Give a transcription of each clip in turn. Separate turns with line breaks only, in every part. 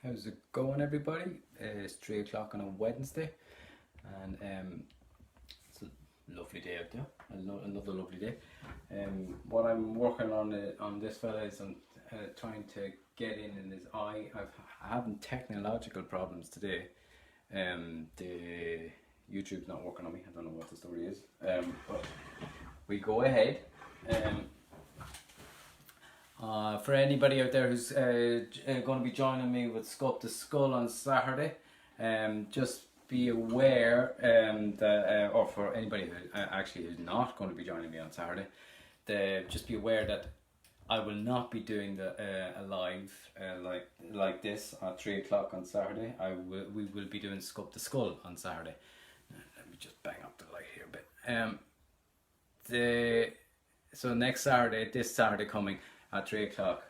How's it going, everybody? It's 3 o'clock on a Wednesday, and it's a lovely day out there. Another lovely day. What I'm working on this fella is I'm trying to get in his eye. I'm having technological problems today. The YouTube's not working on me. I don't know what the story is. But we go ahead. For anybody out there who's going to be joining me with Sculpt the Skull on Saturday, just be aware that, or for anybody who actually is not going to be joining me on Saturday, just be aware that I will not be doing a live like this at 3 o'clock on Saturday. We will be doing Sculpt the Skull on Saturday. Let me just bang up the light here a bit. So next Saturday, this Saturday coming at 3 o'clock,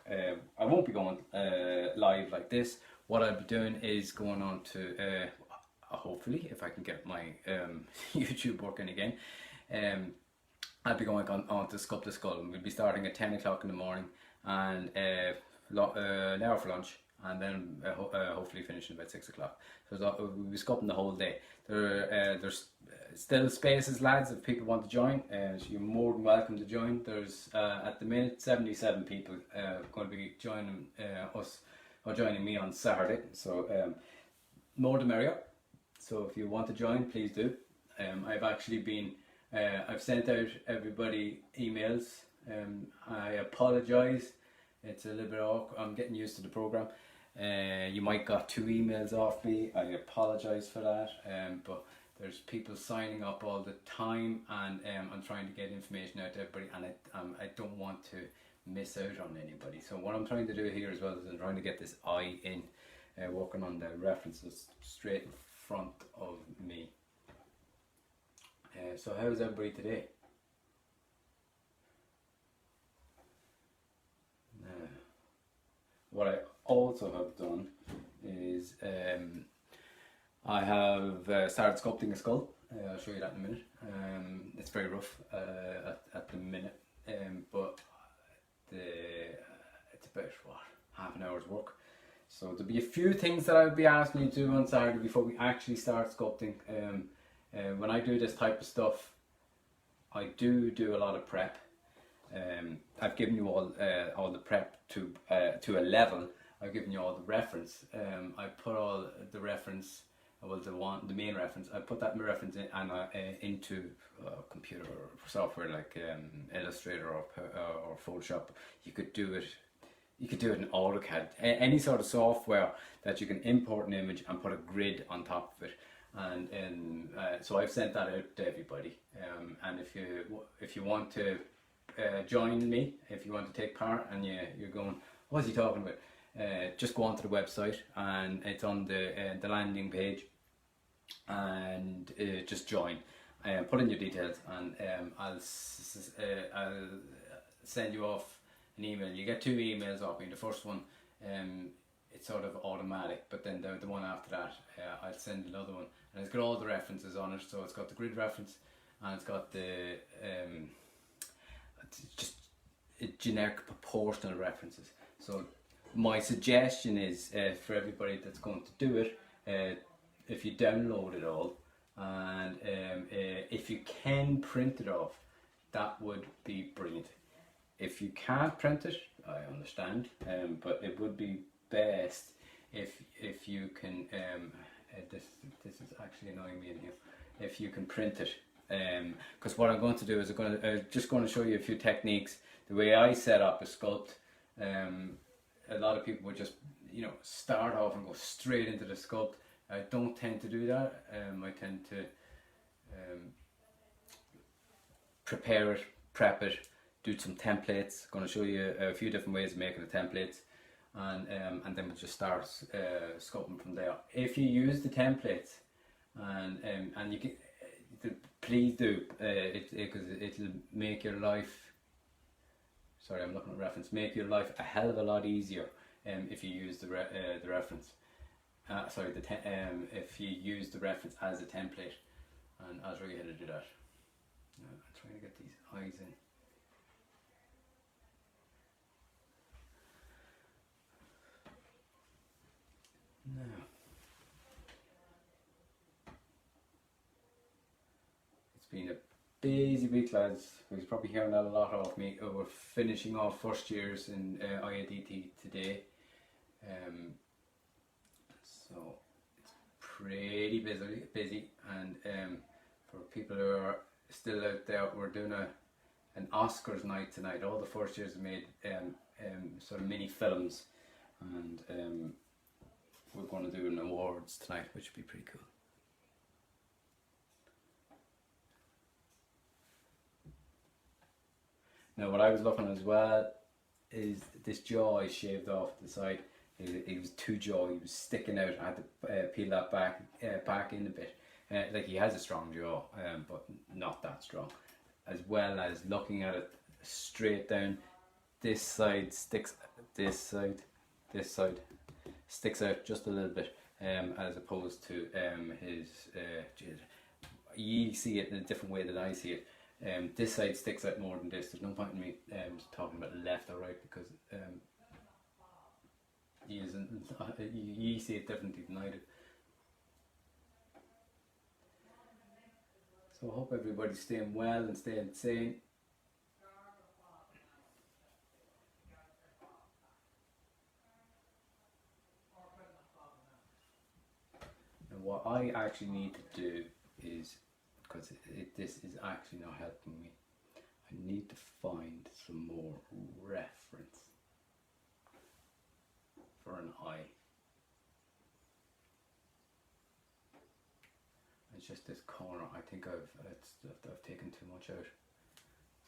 I won't be going live like this. What I'll be doing is going on to, hopefully, if I can get my YouTube working again, I'll be going on to Sculpt the Skull, and we'll be starting at 10 o'clock in the morning, and an hour for lunch, and then hopefully finishing about 6 o'clock. So we'll be sculpting the whole day. There's still spaces, lads, if people want to join. So you're more than welcome to join. There's at the minute 77 people going to be joining us or joining me on Saturday. So more the merrier. So if you want to join, please do. I've actually been I've sent out everybody emails. I apologise. It's a little bit awkward. I'm getting used to the program. You might got 2 emails off me. I apologise for that. But there's people signing up all the time, and I'm trying to get information out to everybody, and I don't want to miss out on anybody. So what I'm trying to do here as well is I'm trying to get this eye in, working on the references straight in front of me. So how's everybody today? What I also have done is I have started sculpting a skull. I'll show you that in a minute. It's very rough at the minute, but it's about half an hour's work. So there'll be a few things that I'll be asking you to do on Saturday before we actually start sculpting. When I do this type of stuff, I do a lot of prep. I've given you all the prep to a level. I've given you all the reference. I put all the reference, well, the main reference. I put that reference in, and into computer software like Illustrator or Photoshop. You could do it. You could do it in AutoCAD. Any sort of software that you can import an image and put a grid on top of it. And so I've sent that out to everybody. And if you want to join me, if you want to take part, and you're going, what's he talking about? Just go onto the website, and it's on the landing page, and just join. Put in your details, and I'll send you off an email. You get 2 emails off me. The first one, it's sort of automatic, but then the one after that, I'll send another one, and it's got all the references on it. So it's got the grid reference, and it's got the just generic proportional references. So my suggestion is for everybody that's going to do it, if you download it all, and if you can print it off, that would be brilliant. If you can't print it, I understand, but it would be best if you can. This is actually annoying me in here. If you can print it, because what I'm going to do is I'm just going to show you a few techniques. The way I set up a sculpt, a lot of people would just start off and go straight into the sculpt. I don't tend to do that. I tend to prepare it, prep it, do some templates. I'm going to show you a few different ways of making the templates, and then we'll just start sculpting from there. If you use the templates, and you can, please do, because it'll make your life. Sorry, I'm looking at reference. Make your life a hell of a lot easier if you use the reference. If you use the reference as a template, and I'll show you how to do that. I'm trying to get these eyes in. busy week, lads. He's probably hearing that a lot off me. We're finishing off first years in IADT today. So it's pretty busy, and for people who are still out there, we're doing an Oscars night tonight. All the first years have made sort of mini films, and we're going to do an awards tonight, which would be pretty cool. Now, what I was looking at as well is this jaw is shaved off the side. It was two jaw. He was sticking out. I had to peel that back in a bit. Like, he has a strong jaw, but not that strong. As well as looking at it straight down, this side sticks. This side sticks out just a little bit, as opposed to his. You see it in a different way than I see it. This side sticks out more than this. There's no point in me talking about left or right, because you see it differently than I do. So I hope everybody's staying well and staying sane. And what I actually need to do is, because this is actually not helping me, I need to find some more reference for an eye. It's just this corner. I think I've taken too much out,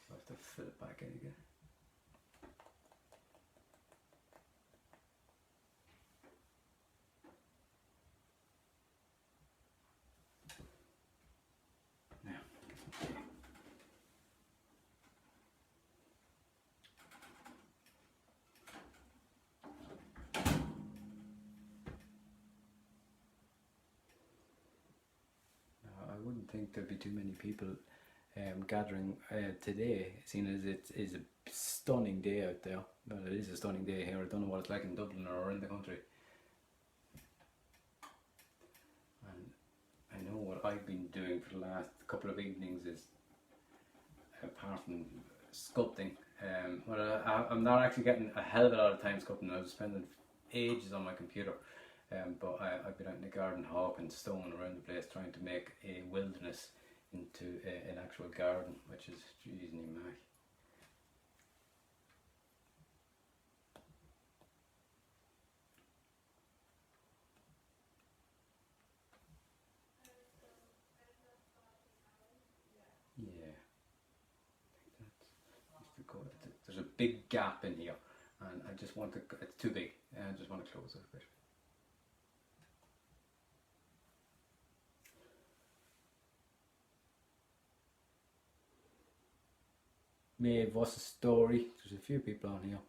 so I have to fill it back in again. I wouldn't think there'd be too many people gathering today, seeing as it is a stunning day out there. Well, it is a stunning day here. I don't know what it's like in Dublin or in the country. And I know what I've been doing for the last couple of evenings is, apart from sculpting, I'm not actually getting a hell of a lot of time sculpting. I was spending ages on my computer. But I've been out in the garden hawking stone around the place, trying to make a wilderness into an actual garden, which is jeez me mac. Yeah, there's a big gap in here, and I just want to. It's too big, and I just want to close it a bit. Maeve, what's the story? There's a few people on here.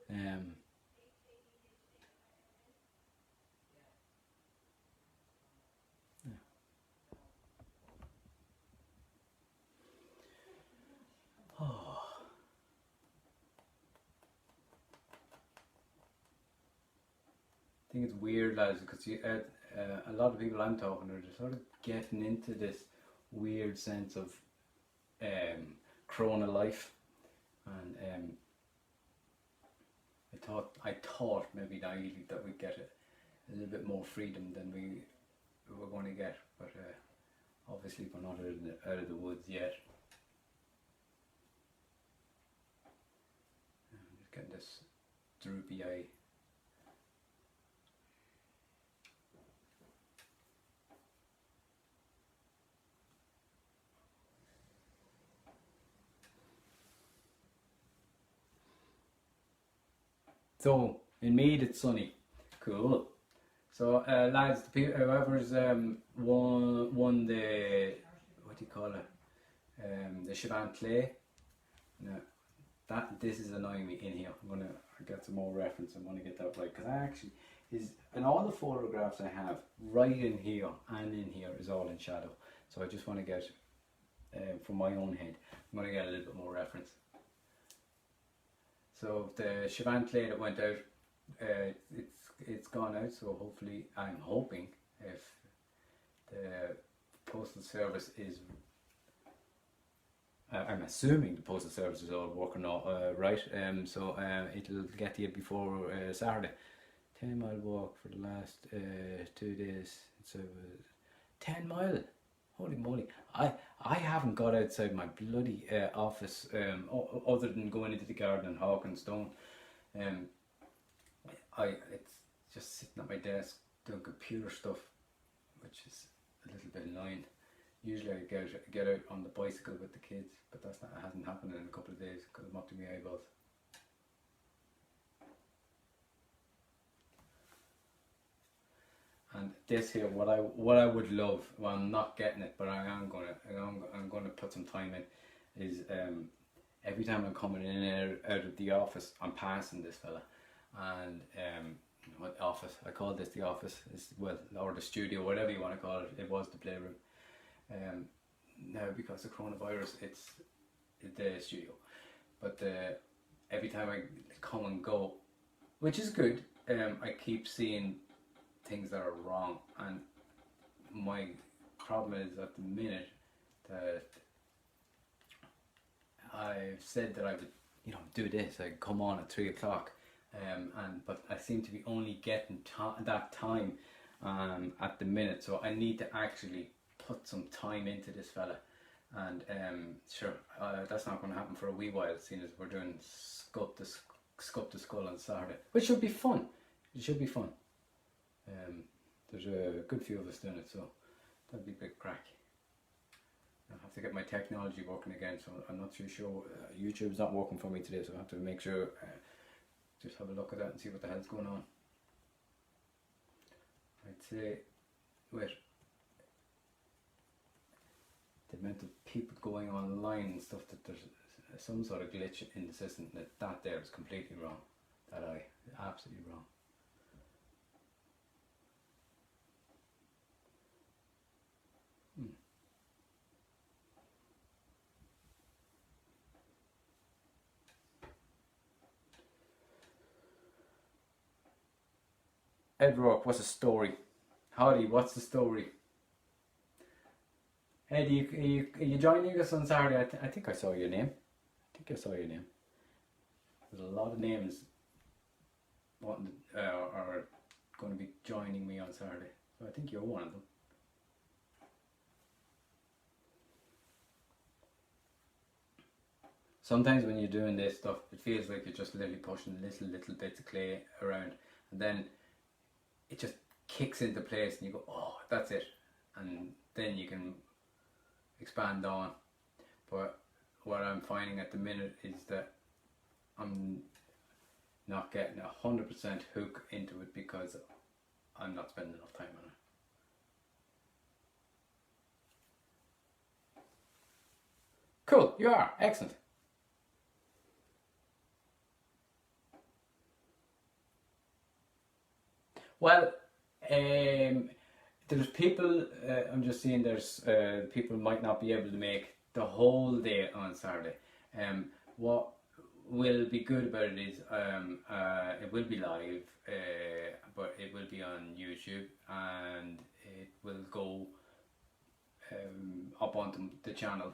Yeah. Oh. I think it's weird, lads, because a lot of people I'm talking to are sort of getting into this weird sense of Corona life, and I thought maybe naively that we'd get a little bit more freedom than we were going to get, but obviously we're not out of the woods yet. I'm just getting this droopy eye. So in Meath it's sunny, cool. So lads, whoever's won the, what do you call it, the Siobhan Clay. Now this is annoying me in here. I'm gonna get some more reference. I'm gonna get that right, because I actually in all the photographs I have, right in here and in here is all in shadow. So I just want to get from my own head, I'm gonna get a little bit more reference. So the Siobhan Clay that went out, it's gone out, so hopefully, I'm hoping, if the postal service is I'm assuming the postal service is all working all right. So it'll get to you before Saturday. 10 mile walk for the last 2 days. It's 10 mile. Holy moly! I haven't got outside my bloody office other than going into the garden and hawking stone. Um, it's just sitting at my desk doing computer stuff, which is a little bit annoying. Usually I get out on the bicycle with the kids, but it hasn't happened in a couple of days because I'm up to my eyeballs. And this here, what I would love, well, I'm not getting it, but I'm gonna put some time in, is every time I'm coming in and out of the office, I'm passing this fella, and what office? I call this the office, or the studio, whatever you want to call it. It was the playroom. Now because of coronavirus, it's the studio. But every time I come and go, which is good, I keep seeing things that are wrong, and my problem is at the minute that I've said that I would, do this. I'd come on at 3 o'clock, but I seem to be only getting that time at the minute. So I need to actually put some time into this fella, and sure, that's not going to happen for a wee while, seeing as we're doing sculpt the skull on Saturday, which should be fun. It should be fun. There's a good few of us doing it, so that'll be a big crack. I have to get my technology working again, so I'm not too sure. YouTube's not working for me today, so I have to make sure, just have a look at that and see what the hell's going on. I'd say, with the amount of people going online and stuff, that there's some sort of glitch in the system, that there is completely wrong. Absolutely wrong. Ed Rourke, what's the story? Howdy, what's the story? Ed, are you joining us on Saturday? I think I saw your name. There's a lot of names wanting are going to be joining me on Saturday, so I think you're one of them. Sometimes when you're doing this stuff, it feels like you're just literally pushing little bits of clay around, and then it just kicks into place and you go, oh, that's it, and then you can expand on. But what I'm finding at the minute is that I'm not getting 100% hook into it because I'm not spending enough time on it. Cool, you are, excellent. Well, there's people, I'm just seeing there's people might not be able to make the whole day on Saturday. What will be good about it is it will be live, but it will be on YouTube, and it will go up onto the channel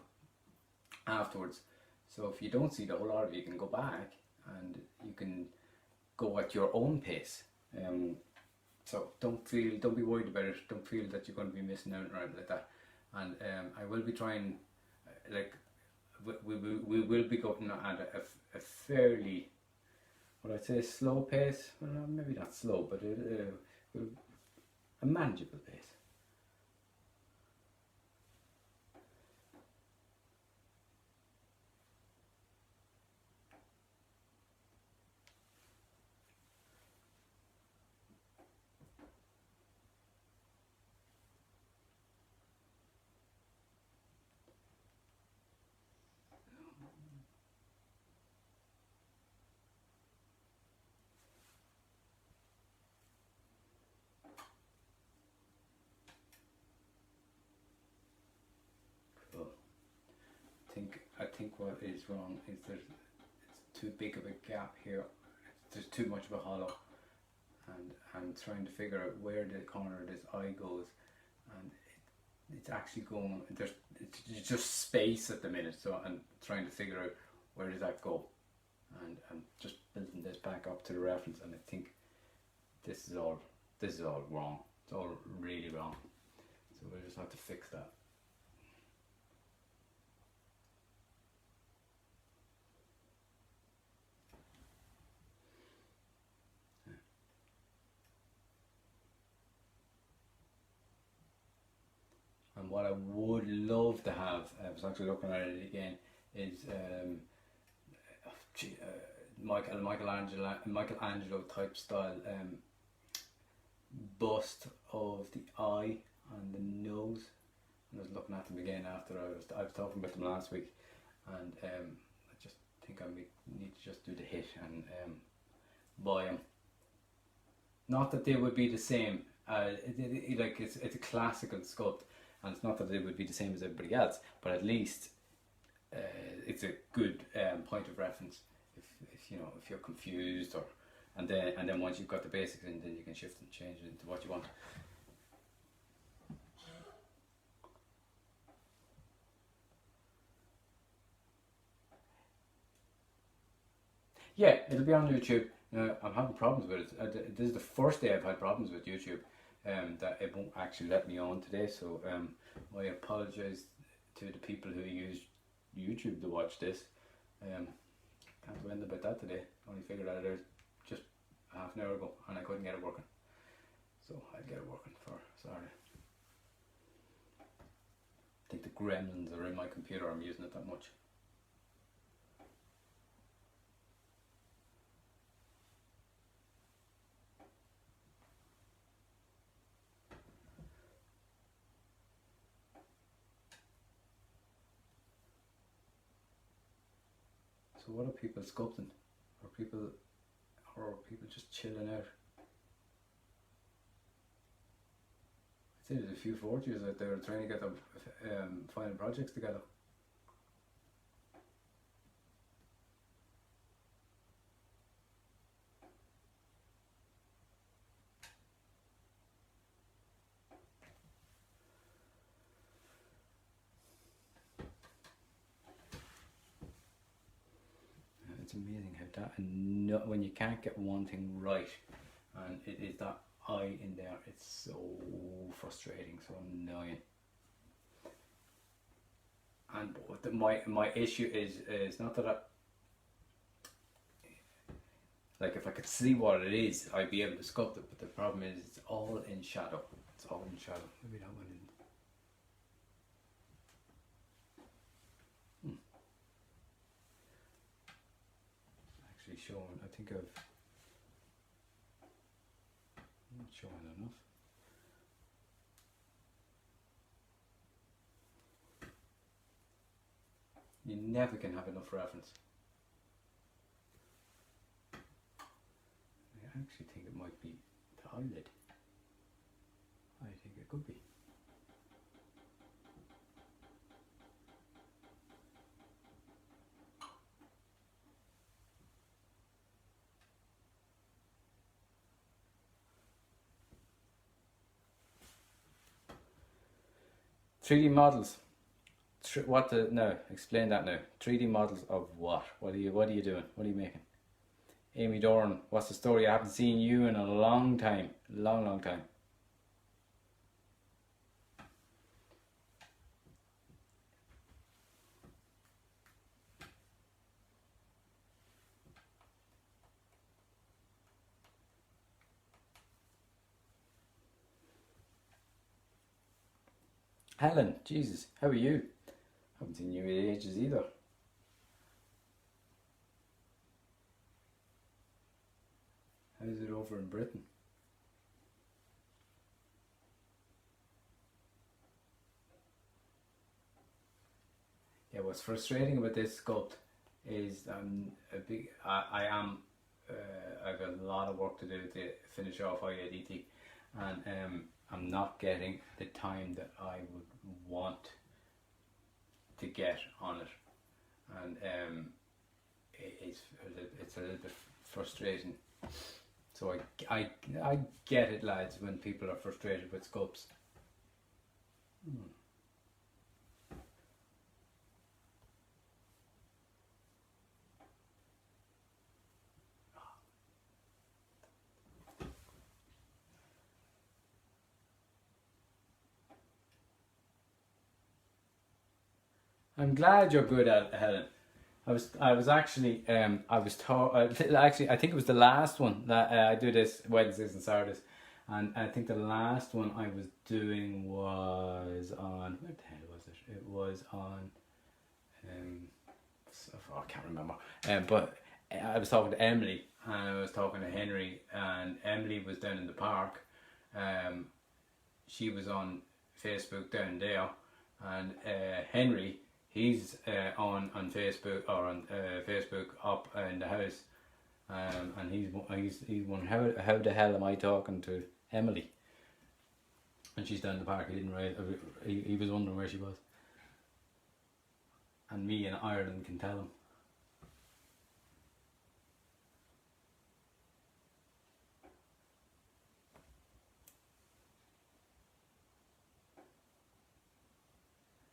afterwards. So if you don't see the whole lot of it, you can go back and you can go at your own pace. So don't be worried about it. Don't feel that you're going to be missing out or anything like that. And I will be trying, like, we will be going at a fairly, what I'd say, slow pace. Well, maybe not slow, but a manageable pace. I think what is wrong is it's too big of a gap here. There's too much of a hollow, and I'm trying to figure out where the corner of this eye goes, and it's actually going. It's just space at the minute. So I'm trying to figure out where does that go, and I'm just building this back up to the reference, and I think this is all wrong. It's all really wrong. So we'll just have to fix that. And what I would love to have, I was actually looking at it again, is Michelangelo type style bust of the eye and the nose. And I was looking at them again after I was talking about them last week, and I just think I need to just do the hit and buy them. Not that they would be the same. Like it's a classical sculpt, and it's not that they would be the same as everybody else, but at least it's a good point of reference if you know, if you're confused, or and then once you've got the basics in, then you can shift and change it into what you want. Yeah, it'll be on YouTube. I'm having problems with it. This is the first day I've had problems with YouTube, that it won't actually let me on today. So I apologise to the people who use YouTube to watch this. Can't do anything about that today. Only figured that out just half an hour ago, and I couldn't get it working. So I'll get it working for Saturday. I think the gremlins are in my computer. I'm using it that much. So what are people sculpting? Or people just chilling out? I'd say there's a few forgers out there trying to get them final projects together. It's amazing how that, and when you can't get one thing right, and it is that eye in there, it's so frustrating, so annoying. And my issue is not that like if I could see what it is, I'd be able to sculpt it, but the problem is it's all in shadow. It's all in shadow. Maybe that one isn't. Actually showing, I think I'm not showing enough. You never can have enough reference. I actually think it might be the eyelid. I think it could be. Three D models. No, explain that now. 3D models of what? What are you doing? What are you making? Amy Doran, what's the story? I haven't seen you in a long time. Long time. Helen, Jesus, how are you? Haven't seen you in ages either. How's it over in Britain? Yeah, what's frustrating about this sculpt is I have a lot of work to do to finish off IADT, and I'm not getting the time that I would want to get on it, and it's a little bit frustrating. So I get it, lads, when people are frustrated with sculpts. I'm glad you're good at Helen. I was actually I was taught actually I think it was the last one that I do this Wednesdays and Saturdays, and I think the last one I was doing was on, where the hell was it? It was on I can't remember. But I was talking to Emily and I was talking to Henry, and Emily was down in the park. She was on Facebook down there, and Henry, he's on Facebook, or on Facebook up in the house, and he's one. How the hell am I talking to Emily? And she's down in the park. He didn't realize. He was wondering where she was. And me in Ireland can tell him.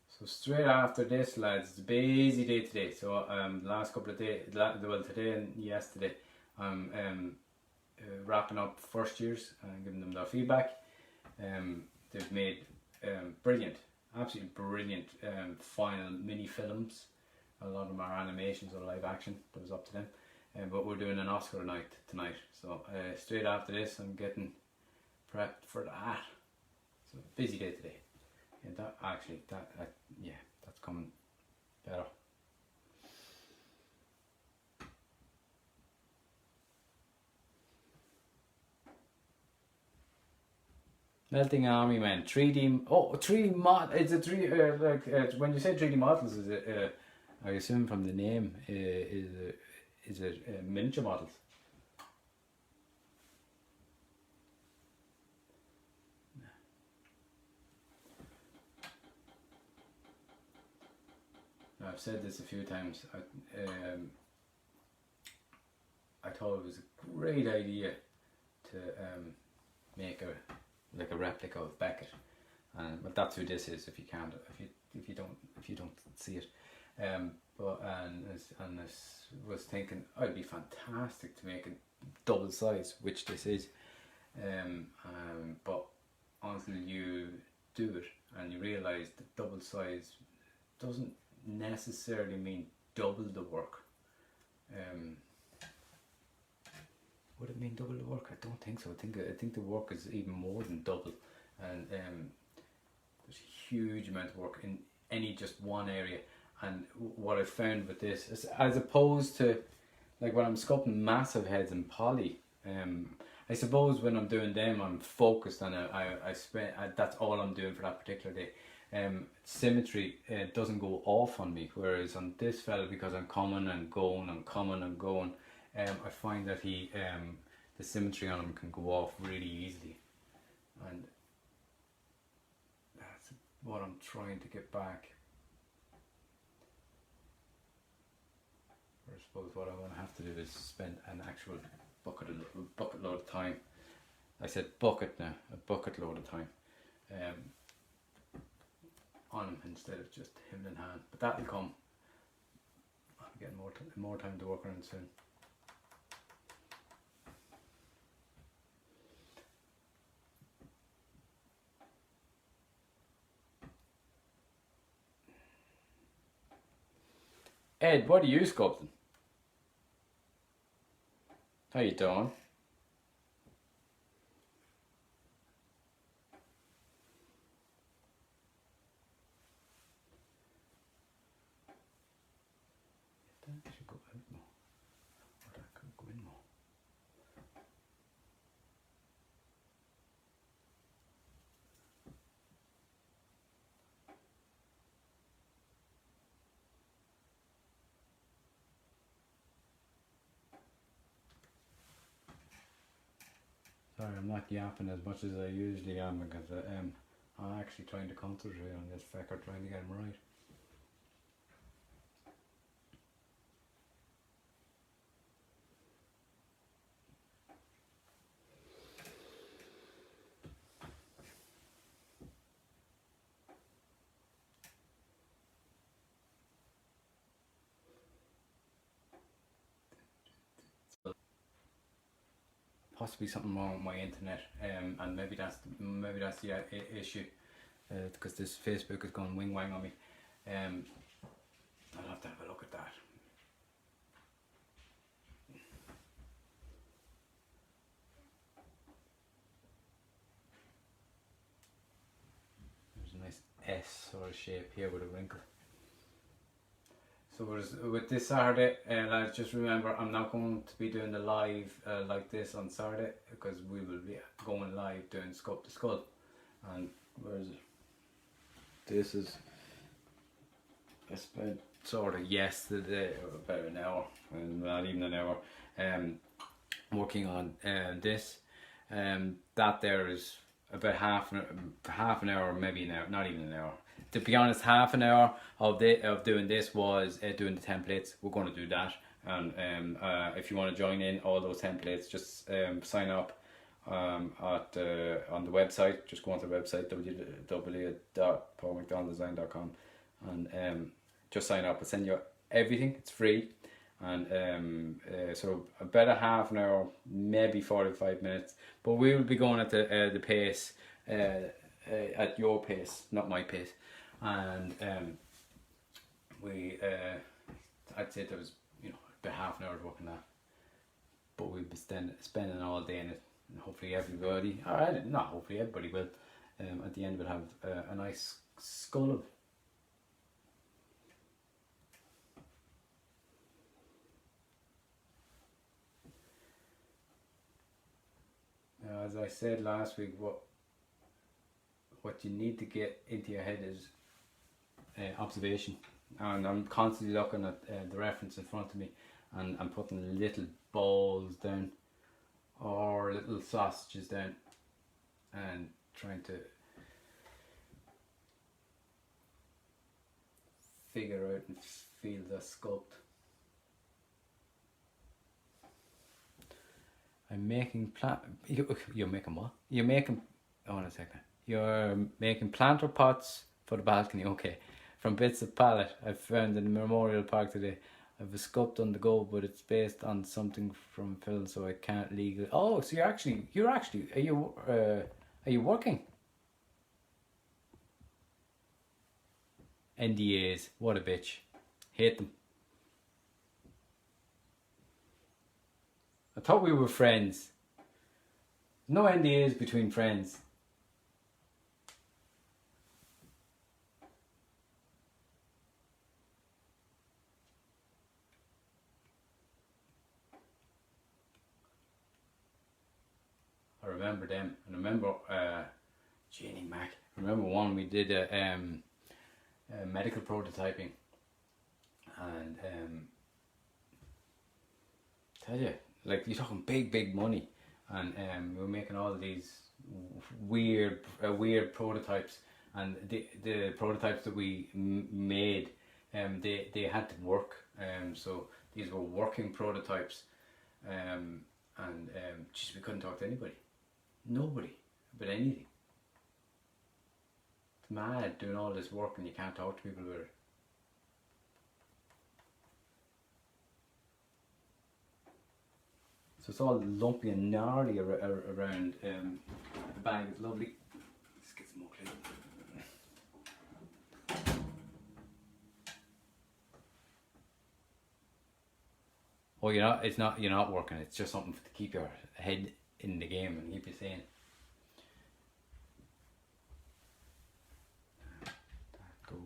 So straight after this, lads, it's a busy day today. So the last couple of days, well, today and yesterday, I'm wrapping up first years and giving them their feedback. They've made brilliant, absolutely brilliant final mini films. A lot of them are animations or live action. That was up to them. But we're doing an Oscar night tonight. So straight after this, I'm getting prepped for that. So busy day today. Yeah, that's coming better. Melting Army Man, 3D. Oh, 3D mod. It's a 3. When you say 3D models, is it? I assume from the name, is it miniature models? I've said this a few times. I thought it was a great idea to make a replica of Becket, but that's who this is. If you can't, if you don't see it, but and this was thinking, oh, it'd be fantastic to make a double size, which this is, but until you do it and you realise that double size doesn't necessarily mean double the work. Would it mean double the work? I don't think so. I think the work is even more than double, and there's a huge amount of work in any just one area. And what I found with this is, as opposed to like when I'm sculpting massive heads in poly, I suppose when I'm doing them, I'm focused on it. I spend that's all I'm doing for that particular day. Symmetry doesn't go off on me, whereas on this fella, because I'm coming and going and coming and going, I find that the symmetry on him can go off really easily, and that's what I'm trying to get back. I suppose what I'm going to have to do is spend an actual bucket load of time. I said bucket now, a bucket load of time on him instead of just him in hand. But that'll come. I'll be getting more time to work around soon. Ed, what are you sculpting? How you doing? That should go out more. Or that could go in more. Sorry, I'm not yapping as much as I usually am, because I'm actually trying to concentrate on this fecker, trying to get him right. Possibly something wrong with my internet, and maybe that's the issue, because this Facebook is going wing wang on me. S sort of shape here with a wrinkle. So with this Saturday, lads, just remember I'm not going to be doing the live like this on Saturday, because we will be going live doing Sculpt the Skull. And where is it? This is, I spent sort of yesterday, about an hour, and not even an hour, working on this. That there is about half an hour, maybe an hour, not even an hour. To be honest, half an hour of doing this was doing the templates. We're going to do that, and if you want to join in all those templates, just sign up on the website. Just go onto the website www.paulmcdonalddesign.com and just sign up. I'll send you everything. It's free, and so about a half an hour, maybe 45 minutes. But we will be going at the pace, at your pace, not my pace. And I'd say there was about half an hour working that, but we'll be spending all day in it, and hopefully everybody, not hopefully everybody will, at the end will have a nice skull. As I said last week, what you need to get into your head is observation, and I'm constantly looking at the reference in front of me, and I'm putting little balls down or little sausages down and trying to figure out and feel the sculpt. I'm making you're making what? You're making, hold on a second. You're making planter pots for the balcony, okay. From bits of pallet I found in the Memorial Park today. I have a sculpt on the go, but it's based on something from Phil, so I can't legally. Oh, so are you working? NDAs, what a bitch. Hate them. I thought we were friends. No NDAs between friends. I remember them, and I remember Janie Mac. I remember one we did medical prototyping, and tell you, like, you're talking big money, and we were making all of these weird prototypes, and the prototypes that we made, they had to work, so these were working prototypes, and just we couldn't talk to nobody about anything. It's mad doing all this work and you can't talk to people about it. So it's all lumpy and gnarly around the bag. It's lovely. Let's get some more clean. Oh, you're not working. It's just something to keep your head in the game and keep you sane. That goes.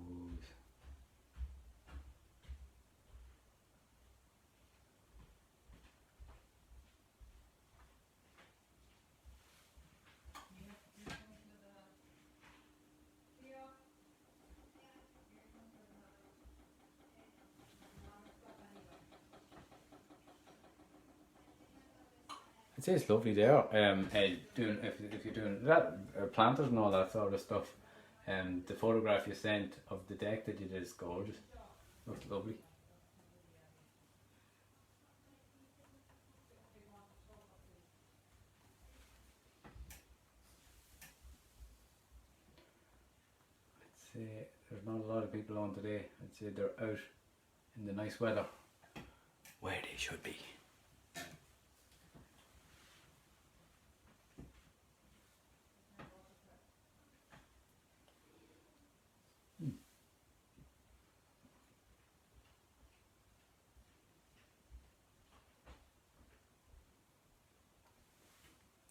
I'd say it's lovely there. Doing if you're doing that planters and all that sort of stuff, the photograph you sent of the deck that you did is gorgeous. Looks lovely. I'd say there's not a lot of people on today. I'd say they're out in the nice weather, where they should be.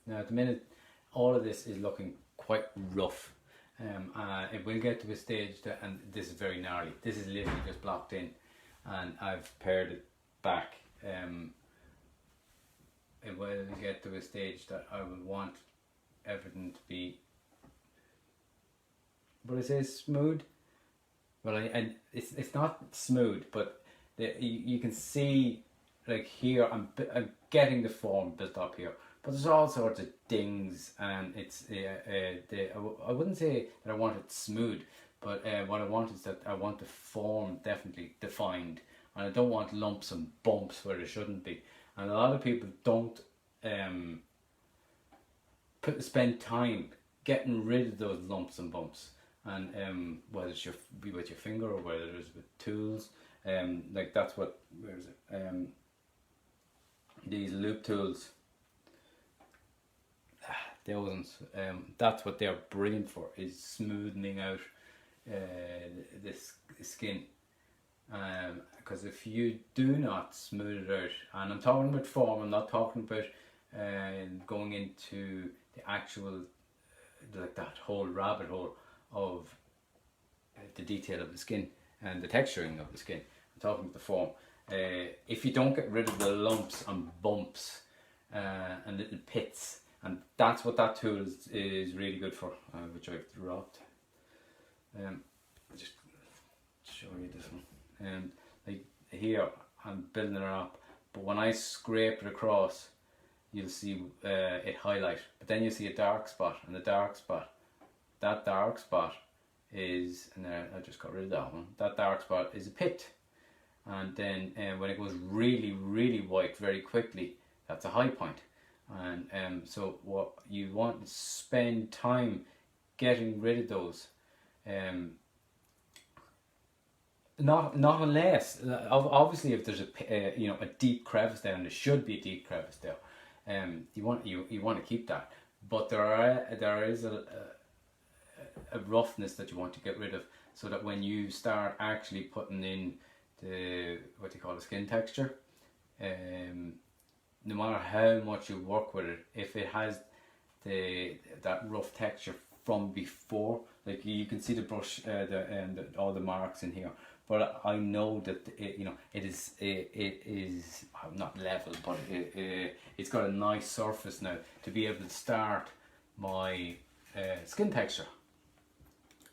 Now at the minute, all of this is looking quite rough. It will get to a stage that, and this is very gnarly. This is literally just blocked in, and I've pared it back. It will get to a stage that I will want everything to be, but I say smooth. Well, and it's not smooth, but you can see, like here, I'm getting the form built up here. But there's all sorts of dings, and it's I wouldn't say that I want it smooth, but what I want is that I want the form definitely defined, and I don't want lumps and bumps where there shouldn't be. And a lot of people don't spend time getting rid of those lumps and bumps, and whether it's be with your finger or whether it's with tools, like that's what, where is it? These loop tools. That's what they're brilliant for, is smoothing out this skin. Because if you do not smooth it out, and I'm talking about form, I'm not talking about going into the actual, like that whole rabbit hole of the detail of the skin and the texturing of the skin. I'm talking about the form. If you don't get rid of the lumps and bumps and little pits, and that's what that tool is really good for, which I've dropped. Just show you this one. Like here, I'm building it up, but when I scrape it across, you'll see it highlight. But then you see a dark spot, and the dark spot, that dark spot is, and I just got rid of that one. That dark spot is a pit, and then when it goes really, really white very quickly, that's a high point. And so what you want is spend time getting rid of those. Not unless, obviously, if there's a deep crevice there, and there should be a deep crevice there, you want to keep that. But there is a roughness that you want to get rid of, so that when you start actually putting in the skin texture, no matter how much you work with it, if it has that rough texture from before, like you can see the brush, all the marks in here. But I know that it is not level, but it's got a nice surface now to be able to start my skin texture.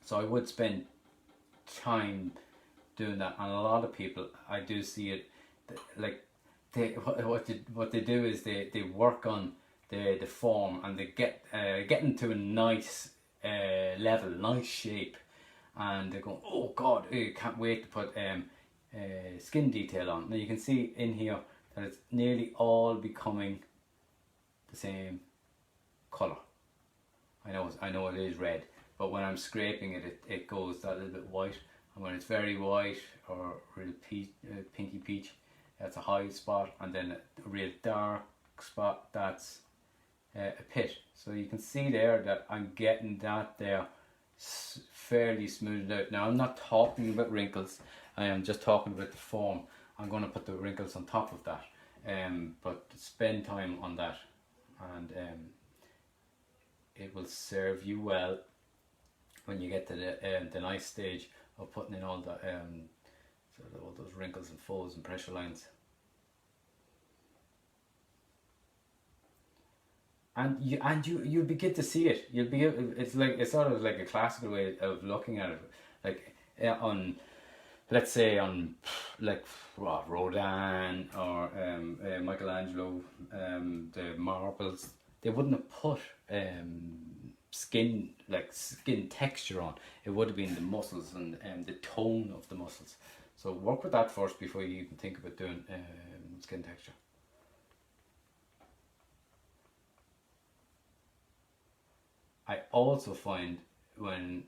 So I would spend time doing that, and a lot of people, I do see it, like what they do is they work on the form, and they get into a nice level, nice shape, and they go, oh god, I can't wait to put skin detail on. Now you can see in here that it's nearly all becoming the same colour. I know it is red, but when I'm scraping it, it goes that little bit white, and when it's very white or real pinky peach, that's a high spot, and then a real dark spot, that's a pit. So you can see there that I'm getting that there fairly smoothed out. Now I'm not talking about wrinkles, I am just talking about the form. I'm going to put the wrinkles on top of that, but spend time on that, and it will serve you well when you get to the nice stage of putting in all the all those wrinkles and folds and pressure lines. And you'll begin to see it. It's sort of like a classical way of looking at it. Like on, let's say on like Rodin or Michelangelo, the marbles, they wouldn't have put skin texture on. It would have been the muscles and the tone of the muscles. So work with that first before you even think about doing skin texture. I also find when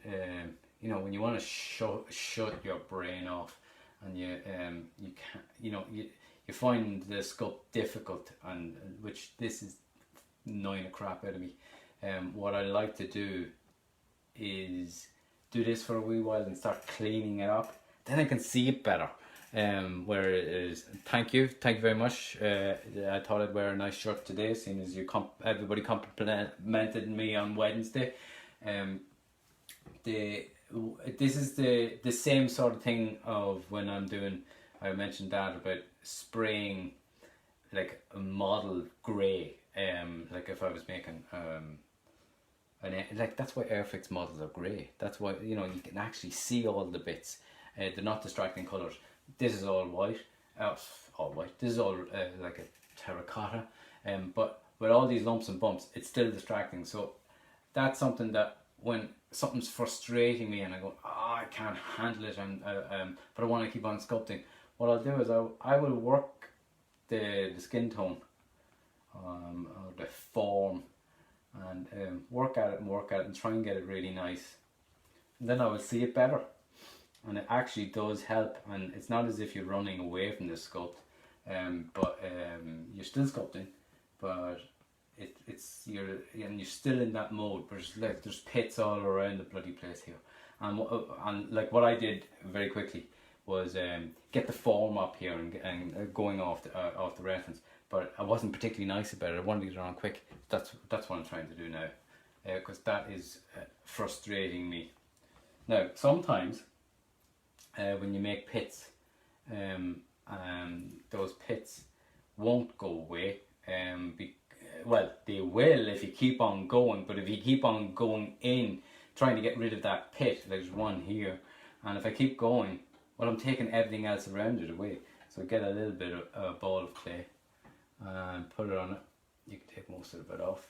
when you want to shut your brain off, and you can't, you find the sculpt difficult, and which this is annoying the crap out of me. What I like to do is do this for a wee while and start cleaning it up. Then I can see it better. Where it is. Thank you very much. I thought I'd wear a nice shirt today, seeing as everybody complimented me on Wednesday. this is the same sort of thing of when I'm doing. I mentioned that about spraying like a model grey. Like if I was making like that's why Airfix models are grey. That's why you can actually see all the bits. They're not distracting colours. This is all white. All white. This is all like a terracotta. But with all these lumps and bumps, it's still distracting. So that's something that when something's frustrating me and I go, I can't handle it, and but I want to keep on sculpting. What I'll do is I will work the skin tone, or the form, and work at it and try and get it really nice. And then I will see it better, and it actually does help. And it's not as if you're running away from this sculpt, but you're still sculpting, but you're still in that mode. But there's pits all around the bloody place here, and like what I did very quickly was get the form up here and going off the reference. But I wasn't particularly nice about it. I wanted to get it on quick. That's what I'm trying to do now, because that is frustrating me. Now sometimes when you make pits, those pits won't go away. Well, they will if you keep on going, but if you keep on going in trying to get rid of that pit, there's one here, and if I keep going, well, I'm taking everything else around it away. So get a little bit of a ball of clay and put it on it. You can take most of it off,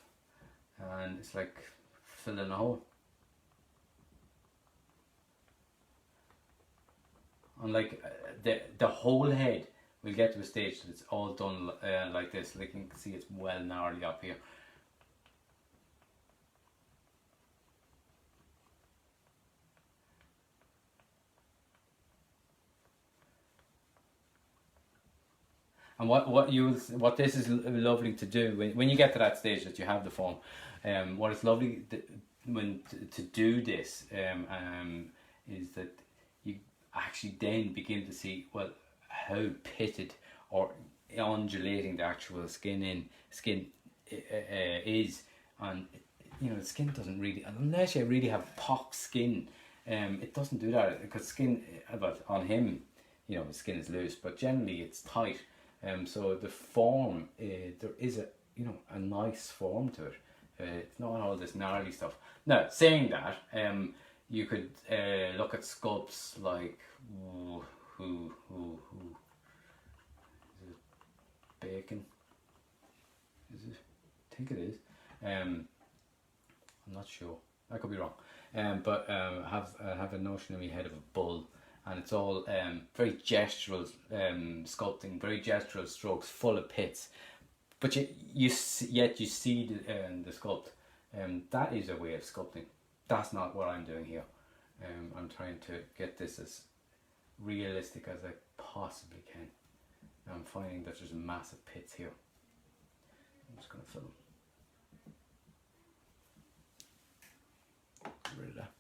and it's like filling a hole. And like the whole head will get to a stage that it's all done like this. Like you can see, it's well gnarly up here. And what this is lovely to do when you get to that stage that you have the form, what is lovely to do this is that you actually then begin to see how pitted or undulating the actual skin is, and the skin doesn't really, unless you really have pock skin, it doesn't do that, because skin, on him, his skin is loose, but generally it's tight. So the form, there is a nice form to it. It's not all this gnarly stuff. Now, saying that, you could look at sculpts like who is it? Bacon? Is it? I think it is. I'm not sure. I could be wrong. But have a notion in my head of a bull. And it's all very gestural sculpting, very gestural strokes, full of pits. But yet you see the sculpt. That is a way of sculpting. That's not what I'm doing here. I'm trying to get this as realistic as I possibly can. I'm finding that there's massive pits here. I'm just going to fill them. Get rid of that.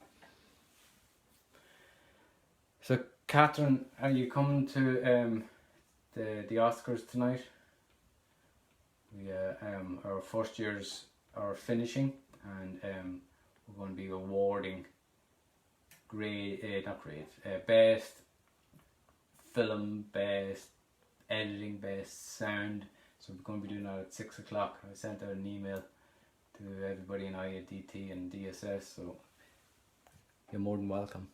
So, Catherine, are you coming to the Oscars tonight? We our first years are finishing, and we're going to be awarding best film, best editing, best sound. So we're going to be doing that at 6 o'clock. I sent out an email to everybody in IADT and DSS, so you're more than welcome.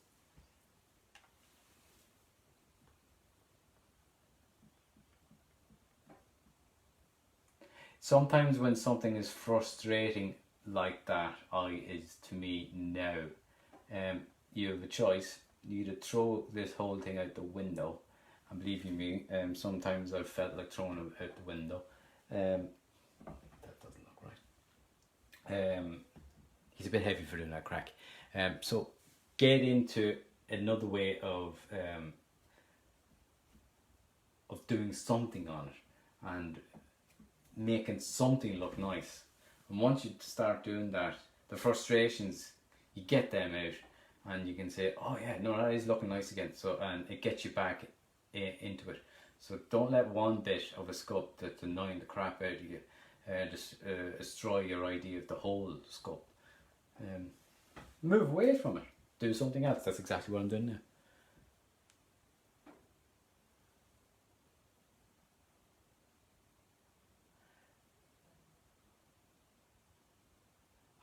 Sometimes when something is frustrating like that, to me now, you have a choice. You either throw this whole thing out the window, and believe you me, sometimes I've felt like throwing it out the window. That doesn't look right. He's a bit heavy for doing that crack. So get into another way of doing something on it, and making something look nice. And once you start doing that, the frustrations, you get them out, and you can say, oh yeah, no, that is looking nice again. So, and it gets you back into it. So don't let one bit of a sculpt that's annoying the crap out of you destroy your idea of the whole sculpt. Move away from it. do something else. That's exactly what I'm doing now.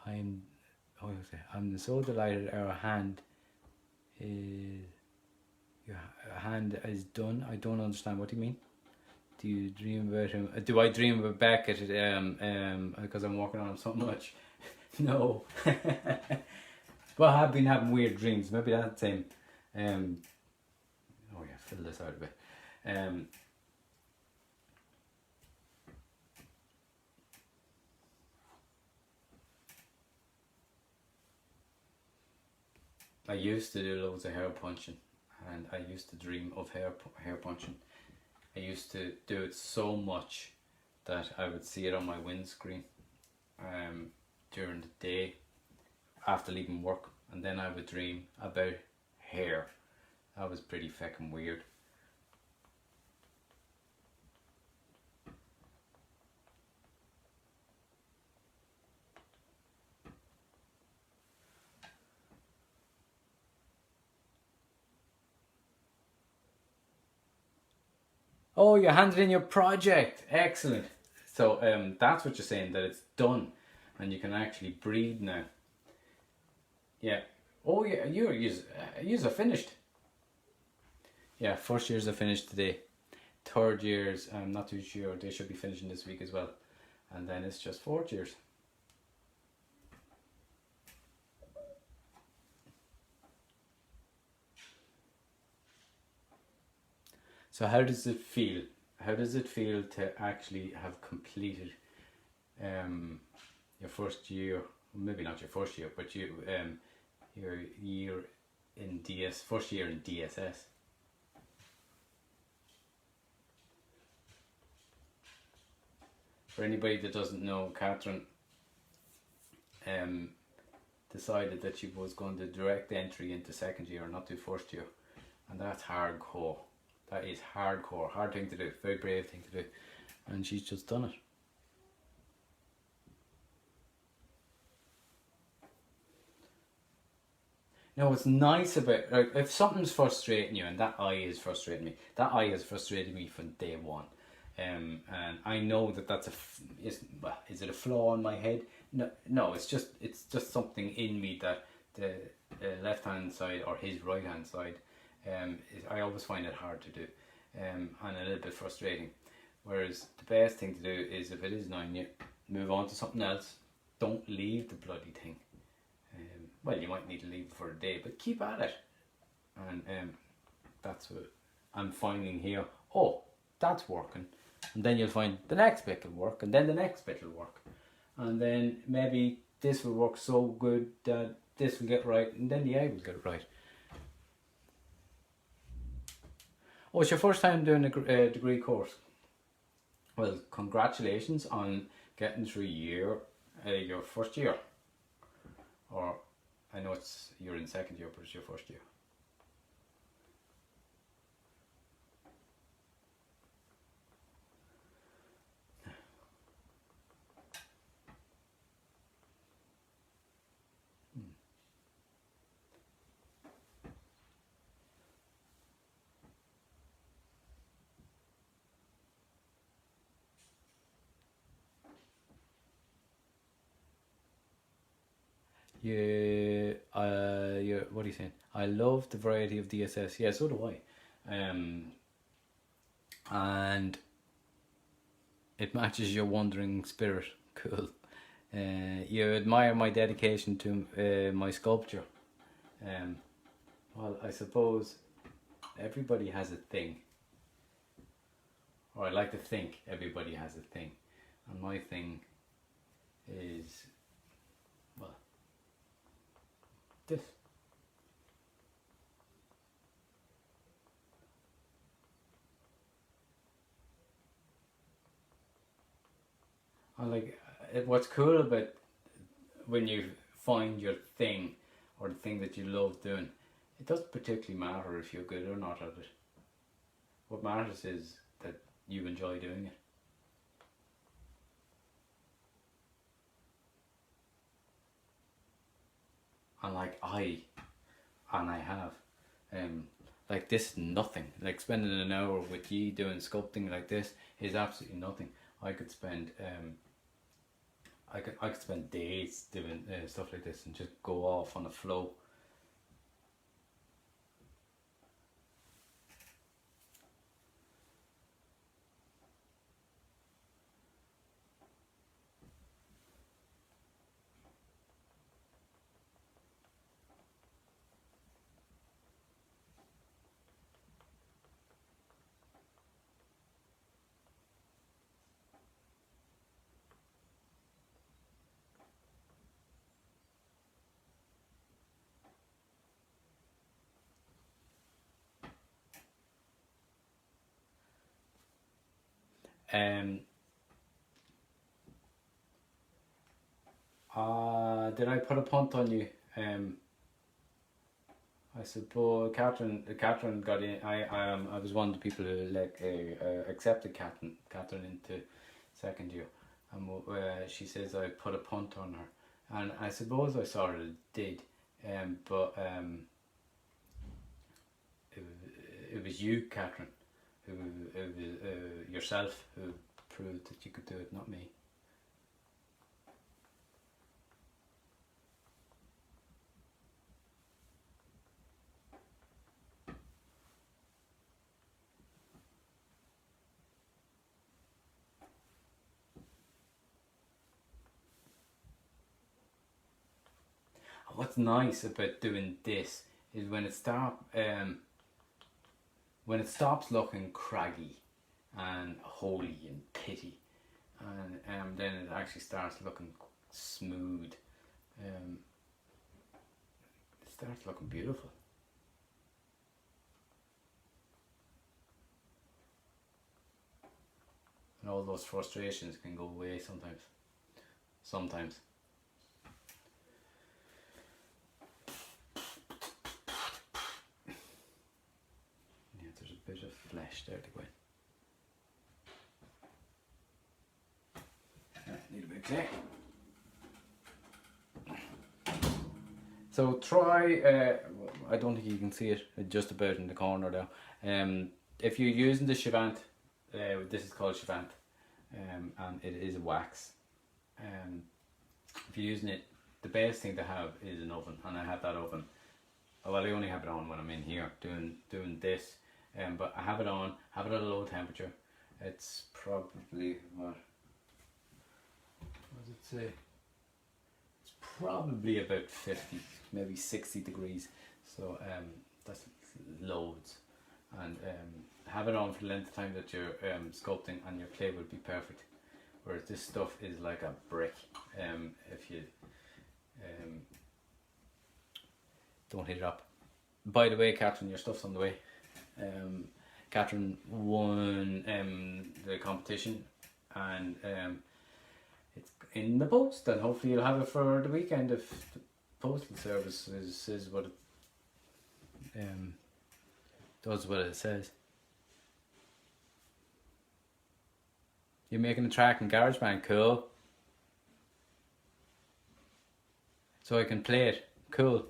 I'm, I'm so delighted our hand is, your hand is done. I don't understand. What do you mean? Do you dream about him? Do I dream about Becket? Because I'm working on him so much. No. But I have been having weird dreams. Maybe that's him. Oh yeah, fill this out a bit. I used to do loads of hair punching, and I used to dream of hair punching. I used to do it so much that I would see it on my windscreen during the day after leaving work, and then I would dream about hair. That was pretty fucking weird. Oh, you handed in your project. Excellent. So that's what you're saying, that it's done and you can actually breathe now. Yeah. Oh yeah, yours are finished. Yeah, first years are finished today. Third years, I'm not too sure. They should be finishing this week as well. And then it's just fourth years. So how does it feel? How does it feel to actually have completed your first year? Maybe not your first year, but your year in first year in DSS. For anybody that doesn't know, Catherine decided that she was going to direct entry into second year and not do first year, and that's hardcore. That is hardcore, hard thing to do, very brave thing to do, and she's just done it. Now what's nice about, like, if something's frustrating you, and that eye is frustrating me, that eye has frustrated me from day one. And I know that that's is it a flaw in my head? No, it's just something in me that the left hand side or his right hand side, I always find it hard to do, and a little bit frustrating. Whereas the best thing to do is, if it is annoying you, move on to something else. Don't leave the bloody thing. Well, you might need to leave it for a day, but keep at it. And that's what I'm finding here. Oh, that's working. And then you'll find the next bit will work, and then the next bit will work. And then maybe this will work so good that this will get right, and then the eye will get it right. Oh, it's your first time doing a degree course. Well, congratulations on getting through your first year. Or, I know you're in second year, but it's your first year. What are you saying? I love the variety of DSS. Yeah, so do I. And it matches your wandering spirit. Cool. You admire my dedication to my sculpture. Well, I suppose everybody has a thing. Or I like to think everybody has a thing. And my thing is, well, this. I like what's cool about when you find your thing or the thing that you love doing, it doesn't particularly matter if you're good or not at it. What matters is that you enjoy doing it. And like I and I have. Like this, nothing. Like spending an hour with you doing sculpting like this is absolutely nothing. I could spend I could spend days doing stuff like this and just go off on a flow. Um, did I put a punt on you? I suppose Catherine got in. I was one of the people who accepted Catherine into second year, and she says I put a punt on her, and I suppose I sort of did, but it was you, Catherine, who it was yourself who proved that you could do it, not me. What's nice about doing this is when it stops looking craggy and holy and pitty, and then it actually starts looking smooth. It starts looking beautiful. And all those frustrations can go away sometimes. Sometimes. Yeah, there's a bit of flesh there to go in. Need a bit of clay. So try, I don't think you can see it, just about in the corner there. If you're using the Chivant, this is called Chivant, and it is wax. If you're using it, the best thing to have is an oven, and I have that oven. Well, I only have it on when I'm in here doing this, but I have it on, have it at a low temperature. It's probably, what does it say? It's probably about 50, maybe 60 degrees. So that's loads, and have it on for the length of time that you're sculpting, and your clay will be perfect. Whereas this stuff is like a brick. If you don't heat it up. By the way, Catherine, your stuff's on the way. Catherine won the competition, and it's in the post, and hopefully you'll have it for the weekend if the postal service is what it does what it says. You're making a track in GarageBand, cool. So I can play it, cool.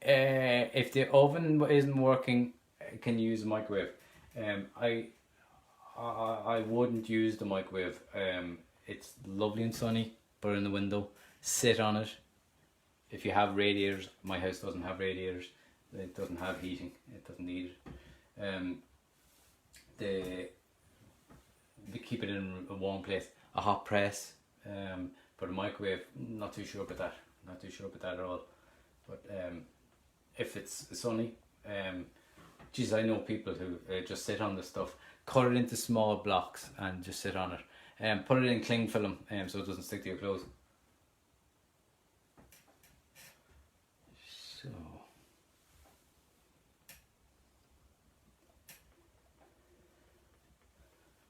If the oven isn't working, can you use the microwave? I wouldn't use the microwave. It's lovely and sunny, but in the window, sit on it. If you have radiators, my house doesn't have radiators. It doesn't have heating. It doesn't need it. They keep it in a warm place. A hot press, but a microwave, not too sure about that. Not too sure about that at all. But if it's sunny, geez, I know people who just sit on the stuff, cut it into small blocks and just sit on it. Put it in cling film so it doesn't stick to your clothes. So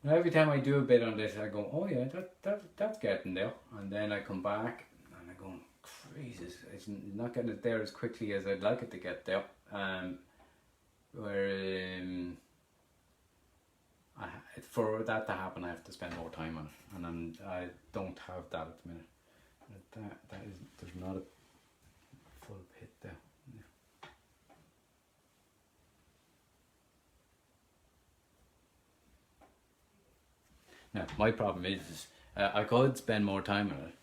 now every time I do a bit on this, I go, oh yeah, that's getting there, and then I come back and I go, Jesus, it's not getting it there as quickly as I'd like it to get there. For that to happen, I have to spend more time on it, and I don't have that at the minute. That is, there's not a full pit there. Now, my problem is I could spend more time on it,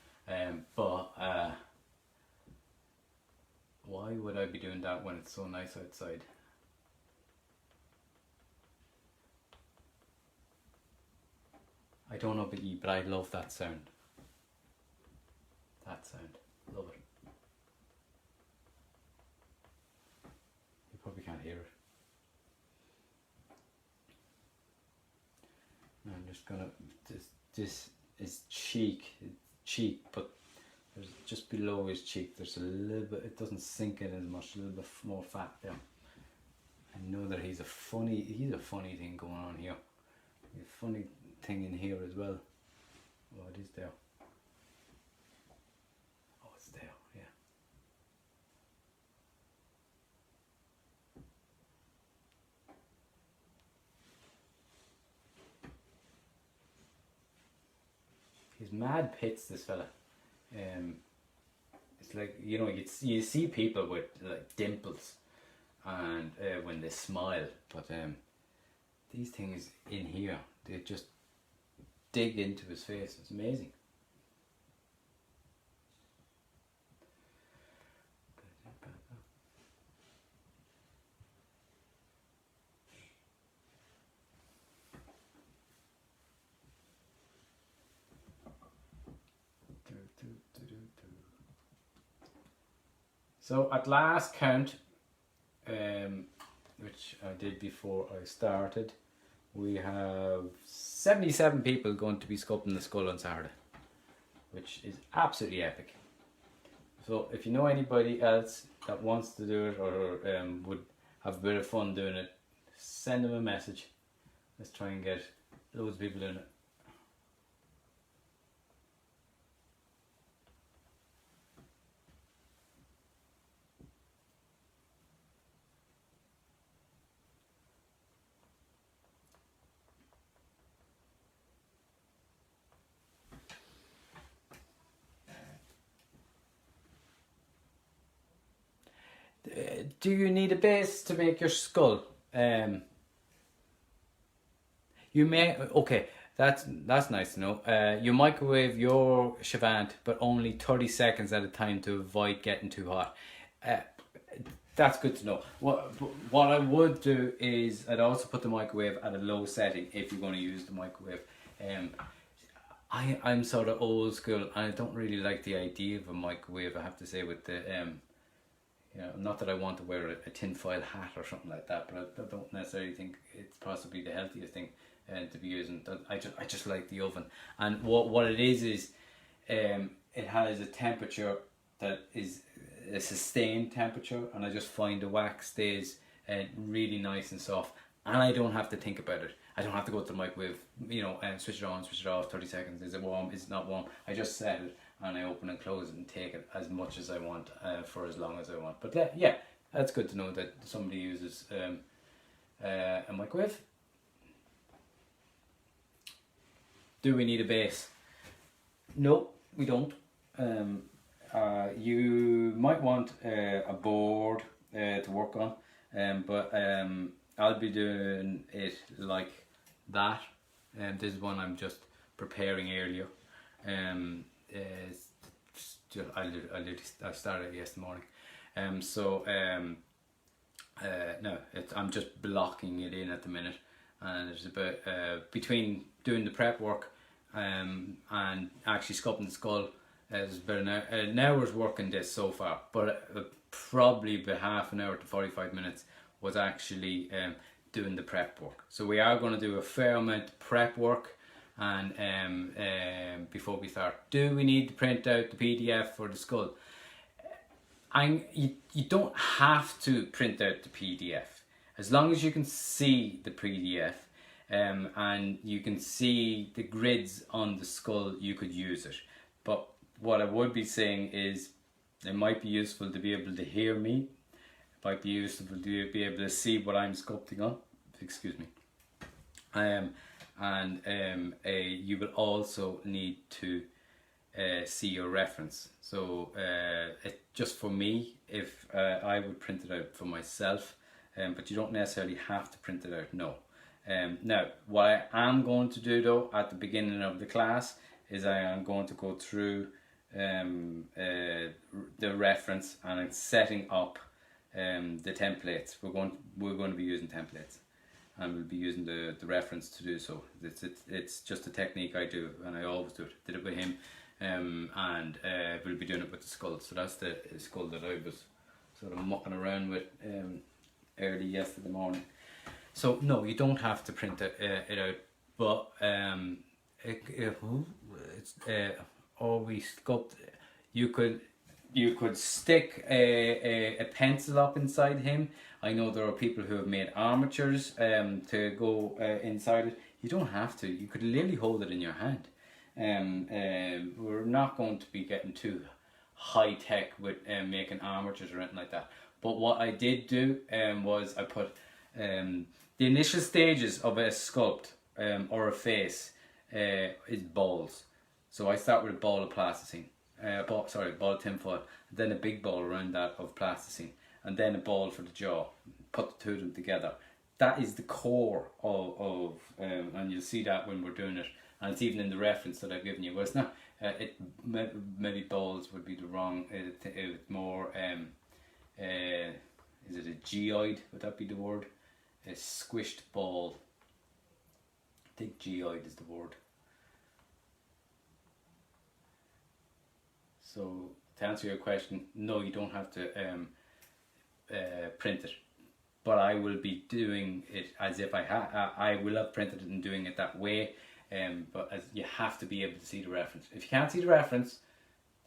but why would I be doing that when it's so nice outside? I don't know about you, but I love that sound. That sound. Love it. You probably can't hear it. I'm just gonna, this is cheek, but there's just below his cheek, there's a little bit, it doesn't sink in as much, a little bit more fat there. I know that he's a funny thing going on here. A funny thing in here as well. Oh, it is there. Oh, it's there, yeah. He's mad pits, this fella. It's like, you know, you see people with like dimples and when they smile, but these things in here, they just dig into his face. It's amazing. So at last count, which I did before I started, we have 77 people going to be sculpting the skull on Saturday, which is absolutely epic. So if you know anybody else that wants to do it or would have a bit of fun doing it, send them a message. Let's try and get loads of people doing it. Do you need a base to make your skull? You may, okay, that's nice to know. You microwave your Shavant, but only 30 seconds at a time to avoid getting too hot. That's good to know. What I would do is I'd also put the microwave at a low setting if you're going to use the microwave. I'm sort of old school. I don't really like the idea of a microwave, I have to say, with the you know, not that I want to wear a tinfoil hat or something like that, but I don't necessarily think it's possibly the healthiest thing to be using. I just like the oven, and what it is it has a temperature that is a sustained temperature, and I just find the wax stays really nice and soft, and I don't have to think about it. I don't have to go to the microwave, you know, and switch it on, switch it off, 30 seconds, is it warm, is it not warm? I just set it and I open and close it and take it as much as I want for as long as I want. But yeah, that's good to know that somebody uses a microwave. Do we need a base? No, we don't. You might want a board to work on, but I'll be doing it like that. This is one I'm just preparing earlier. I started yesterday morning. No, I'm just blocking it in at the minute, and there's about between doing the prep work and actually sculpting the skull. There's about an hour's work in this so far, but probably about half an hour to 45 minutes was actually doing the prep work. So we are going to do a fair amount of prep work, and before we start, do we need to print out the PDF for the skull? You don't have to print out the PDF, as long as you can see the PDF and you can see the grids on the skull, you could use it. But what I would be saying is it might be useful to be able to hear me. It might be useful to be able to see what I'm sculpting on. Excuse me. You will also need to see your reference. So just for me, if I would print it out for myself, but you don't necessarily have to print it out, no. Now, what I am going to do though at the beginning of the class is I am going to go through the reference and it's setting up the templates. We're going to be using templates, and we'll be using the reference to do so. It's just a technique I do, and I always do it. Did it with him, and we'll be doing it with the skull. So that's the skull that I was sort of mucking around with early yesterday morning. So no, you don't have to print it out, but it's always sculpt. You could stick a pencil up inside him. I know there are people who have made armatures to go inside it. You don't have to. You could literally hold it in your hand. We're not going to be getting too high tech with making armatures or anything like that. But what I did do was I put the initial stages of a sculpt or a face is balls. So I start with a ball of plasticine, ball of tinfoil, then a big ball around that of plasticine, and then a ball for the jaw. Put the two of them together. That is the core of and you'll see that when we're doing it, and it's even in the reference that I've given you. Well, it's not. Maybe balls would be the wrong. It's more. Is it a geoid? Would that be the word? A squished ball. I think geoid is the word. So to answer your question, no, you don't have to print it, but I will be doing it as if I will have printed it and doing it that way. But as you have to be able to see the reference. If you can't see the reference,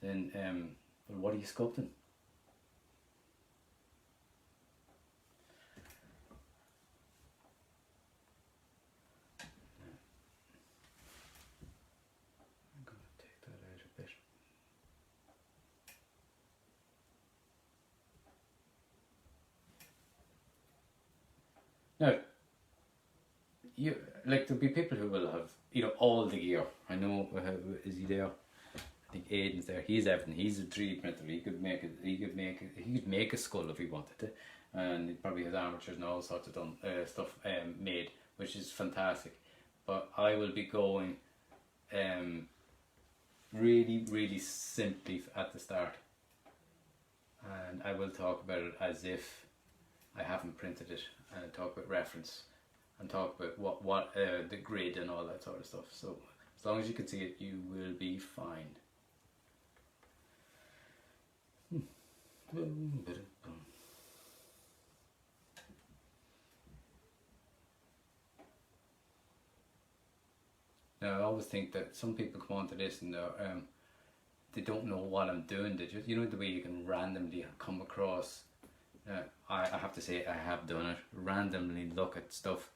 then well, what are you sculpting? I'm going to take that out a bit. Now, there'll be people who will have, all the gear. I know, is he there? I think Aiden's there. He's everything. He's a 3D printer. He could make a skull if he wanted to, and he probably has armatures and all sorts of stuff made, which is fantastic. But I will be going really, really simply at the start, and I will talk about it as if I haven't printed it, and talk about reference, and talk about what the grid and all that sort of stuff. So as long as you can see it, you will be fine. Now I always think that some people come onto this and they don't know what I'm doing. They just, the way you can randomly come across. I have to say I have done it. Randomly look at stuff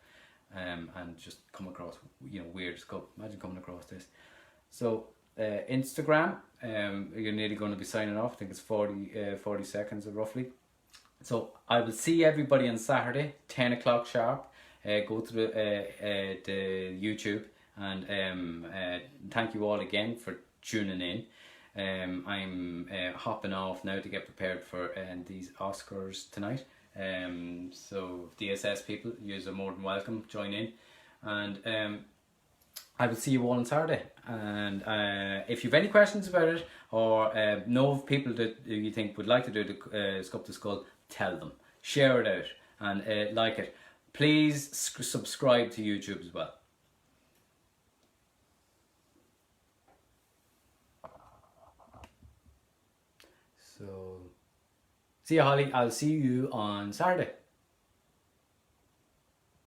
and just come across weird stuff. Imagine coming across this. So Instagram, you're nearly going to be signing off. I think it's 40 seconds roughly. So I will see everybody on Saturday 10 o'clock sharp. Go to the YouTube, and thank you all again for tuning in. I'm hopping off now to get prepared for these Oscars tonight. So DSS people, you're more than welcome, join in, and I will see you all on Saturday. And if you have any questions about it, or know of people that you think would like to do the Sculpt the Skull, tell them, share it out, and like it. Please subscribe to YouTube as well. So, see you, Holly. I'll see you on Saturday.